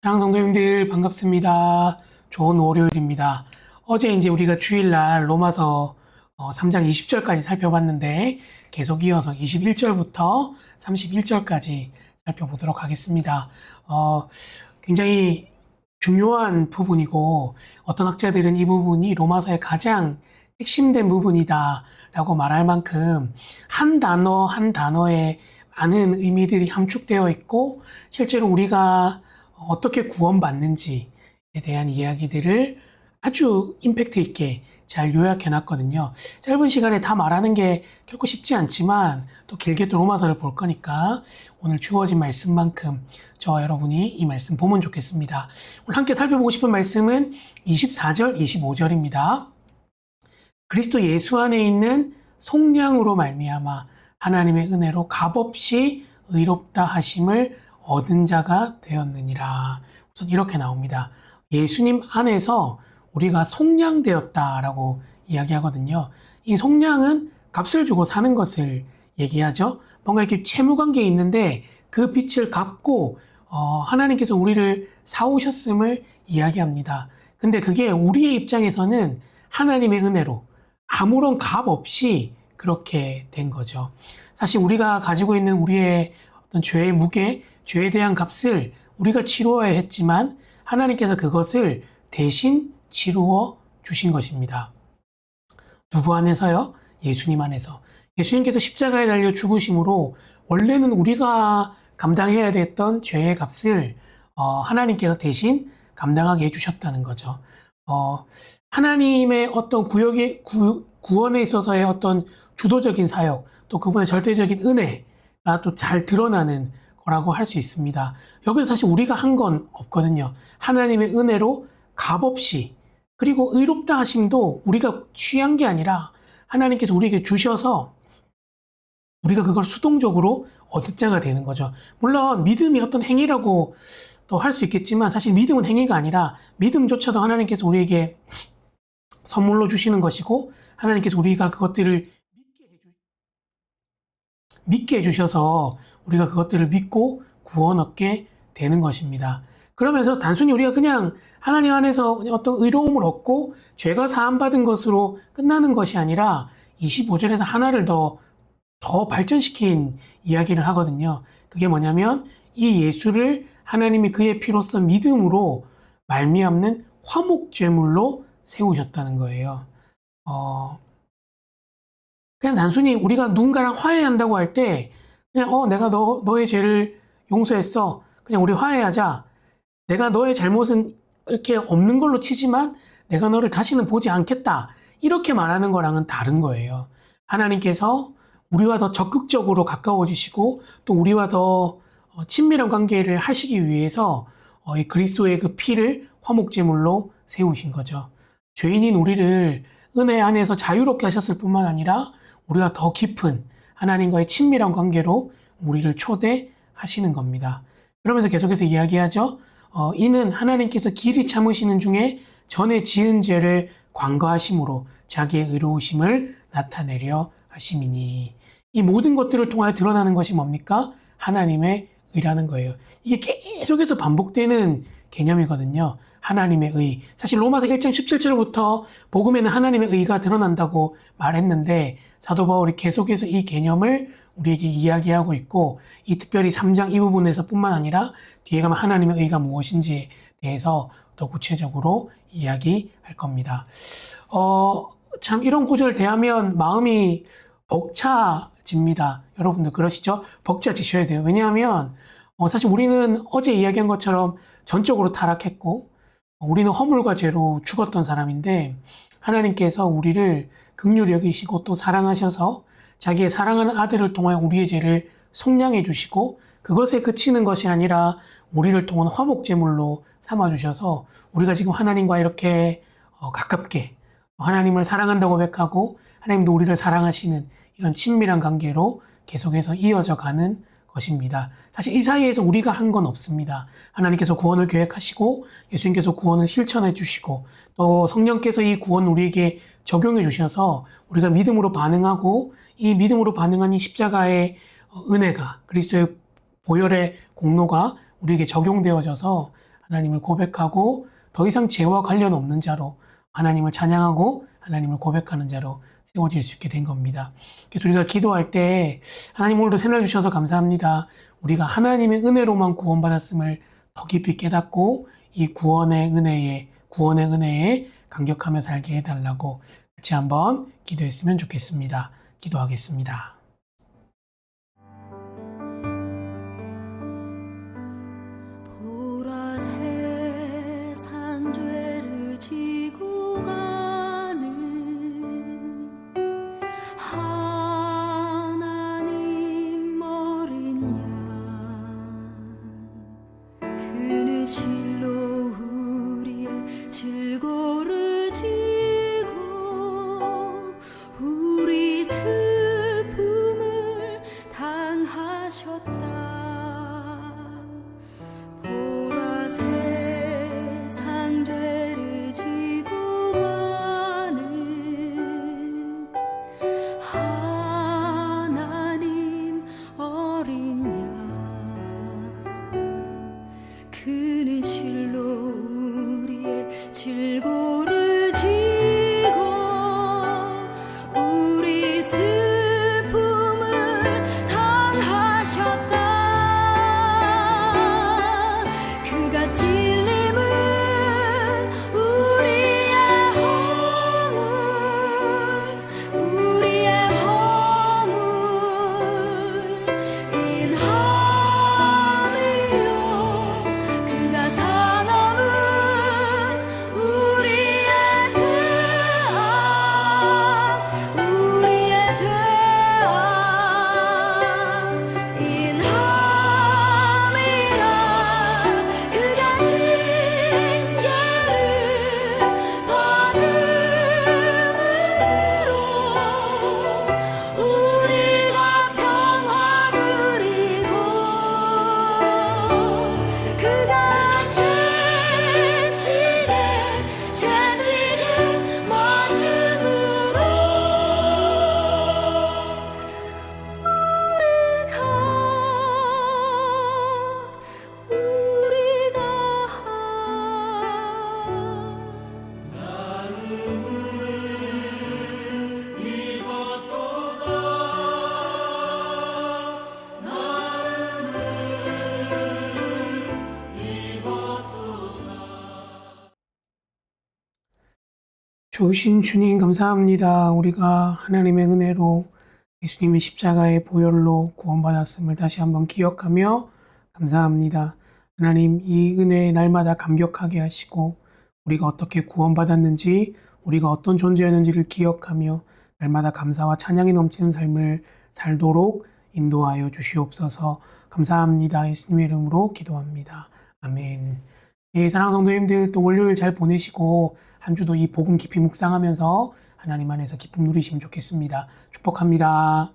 사랑 성도님들 반갑습니다. 좋은 월요일입니다. 어제 이제 우리가 주일날 로마서 3장 20절까지 살펴봤는데 계속 이어서 21절부터 31절까지 살펴보도록 하겠습니다. 굉장히 중요한 부분이고 어떤 학자들은 이 부분이 로마서의 가장 핵심된 부분이다라고 말할 만큼 한 단어 한 단어에 많은 의미들이 함축되어 있고 실제로 우리가 어떻게 구원받는지에 대한 이야기들을 아주 임팩트 있게 잘 요약해 놨거든요. 짧은 시간에 다 말하는 게 결코 쉽지 않지만 또 길게 또 로마서를 볼 거니까 오늘 주어진 말씀만큼 저와 여러분이 이 말씀 보면 좋겠습니다. 오늘 함께 살펴보고 싶은 말씀은 24절, 25절입니다. 그리스도 예수 안에 있는 속량으로 말미암아 하나님의 은혜로 값없이 의롭다 하심을 얻은 자가 되었느니라. 우선 이렇게 나옵니다. 예수님 안에서 우리가 속량되었다라고 이야기하거든요. 이 속량은 값을 주고 사는 것을 얘기하죠. 뭔가 이렇게 채무관계에 있는데 그 빚을 갚고 하나님께서 우리를 사오셨음을 이야기합니다. 근데 그게 우리의 입장에서는 하나님의 은혜로 아무런 값 없이 그렇게 된 거죠. 사실 우리가 가지고 있는 우리의 어떤 죄의 무게, 죄에 대한 값을 우리가 치루어야 했지만 하나님께서 그것을 대신 치루어 주신 것입니다. 누구 안에서요? 예수님 안에서. 예수님께서 십자가에 달려 죽으심으로 원래는 우리가 감당해야 됐던 죄의 값을 하나님께서 대신 감당하게 해주셨다는 거죠. 하나님의 어떤 구원에 있어서의 어떤 주도적인 사역, 또 그분의 절대적인 은혜가 또 잘 드러나는 거라고 할 수 있습니다. 여기서 사실 우리가 한 건 없거든요. 하나님의 은혜로 값없이, 그리고 의롭다 하심도 우리가 취한 게 아니라 하나님께서 우리에게 주셔서 우리가 그걸 수동적으로 얻을 자가 되는 거죠. 물론 믿음이 어떤 행위라고 또 할 수 있겠지만 사실 믿음은 행위가 아니라 믿음조차도 하나님께서 우리에게 선물로 주시는 것이고 하나님께서 우리가 그것들을 믿게 해주셔서 우리가 그것들을 믿고 구원 얻게 되는 것입니다. 그러면서 단순히 우리가 그냥 하나님 안에서 그냥 어떤 의로움을 얻고 죄가 사함받은 것으로 끝나는 것이 아니라 25절에서 하나를 더 발전시킨 이야기를 하거든요. 그게 뭐냐면 이 예수를 하나님이 그의 피로써 믿음으로 말미암는 화목제물로 세우셨다는 거예요. 그냥 단순히 우리가 누군가랑 화해한다고 할 때 그냥 내가 너의 죄를 용서했어. 그냥 우리 화해하자. 내가 너의 잘못은 이렇게 없는 걸로 치지만 내가 너를 다시는 보지 않겠다. 이렇게 말하는 거랑은 다른 거예요. 하나님께서 우리와 더 적극적으로 가까워지시고 또 우리와 더 친밀한 관계를 하시기 위해서 이 그리스도의 그 피를 화목제물로 세우신 거죠. 죄인인 우리를 은혜 안에서 자유롭게 하셨을 뿐만 아니라 우리가 더 깊은 하나님과의 친밀한 관계로 우리를 초대하시는 겁니다. 그러면서 계속해서 이야기하죠. 이는 하나님께서 길이 참으시는 중에 전에 지은 죄를 관거하심으로 자기의 의로우심을 나타내려 하심이니. 이 모든 것들을 통하여 드러나는 것이 뭡니까? 하나님의 의라는 거예요. 이게 계속해서 반복되는 개념이거든요. 하나님의 의. 사실 로마서 1장 17절부터 복음에는 하나님의 의가 드러난다고 말했는데 사도 바울이 계속해서 이 개념을 우리에게 이야기하고 있고 이 특별히 3장 이 부분에서 뿐만 아니라 뒤에 가면 하나님의 의가 무엇인지에 대해서 더 구체적으로 이야기할 겁니다. 참 이런 구절을 대하면 마음이 벅차집니다. 여러분들 그러시죠? 벅차지셔야 돼요. 왜냐하면 사실 우리는 어제 이야기한 것처럼 전적으로 타락했고 우리는 허물과 죄로 죽었던 사람인데 하나님께서 우리를 긍휼히 여기시고 또 사랑하셔서 자기의 사랑하는 아들을 통하여 우리의 죄를 속량해 주시고 그것에 그치는 것이 아니라 우리를 통한 화목제물로 삼아주셔서 우리가 지금 하나님과 이렇게 가깝게 하나님을 사랑한다고 고백하고 하나님도 우리를 사랑하시는 이런 친밀한 관계로 계속해서 이어져 가는 것입니다. 사실 이 사이에서 우리가 한 건 없습니다. 하나님께서 구원을 계획하시고 예수님께서 구원을 실천해 주시고 또 성령께서 이 구원을 우리에게 적용해 주셔서 우리가 믿음으로 반응하고 이 믿음으로 반응한 이 십자가의 은혜가 그리스도의 보혈의 공로가 우리에게 적용되어져서 하나님을 고백하고 더 이상 죄와 관련 없는 자로 하나님을 찬양하고 하나님을 고백하는 자로 세워질 수 있게 된 겁니다. 그래서 우리가 기도할 때 하나님 오늘도 새날 주셔서 감사합니다. 우리가 하나님의 은혜로만 구원받았음을 더 깊이 깨닫고 이 구원의 은혜에 감격하며 살게 해달라고 같이 한번 기도했으면 좋겠습니다. 기도하겠습니다. 보라 세상 죄를 지고 가는 하나님 어린 양, 그는 실로 우리의 질고를 지고 우리 슬픔을 당하셨다. 보라 세상 죄를 지고 가는 하나님 어린 양, 그는 실로 우리의 질고를 지고 우리 슬픔을 당하셨다. 그가 찔림은 우리의 허물인함이요, 그가 상함은 우리의 죄악인함이라. 그가 징계를 받음으로 우리가 평화를 이고, 그가 채찍에 맞음으로 우리가 좋으신 주님 감사합니다. 우리가 하나님의 은혜로 예수님의 십자가의 보혈로 구원받았음을 다시 한번 기억하며 감사합니다. 하나님, 이 은혜에 날마다 감격하게 하시고 우리가 어떻게 구원받았는지, 우리가 어떤 존재였는지를 기억하며 날마다 감사와 찬양이 넘치는 삶을 살도록 인도하여 주시옵소서. 감사합니다. 예수님의 이름으로 기도합니다. 아멘. 예, 사랑하는 성도님들, 또 월요일 잘 보내시고 한 주도 이 복음 깊이 묵상하면서 하나님 안에서 기쁨 누리시면 좋겠습니다. 축복합니다.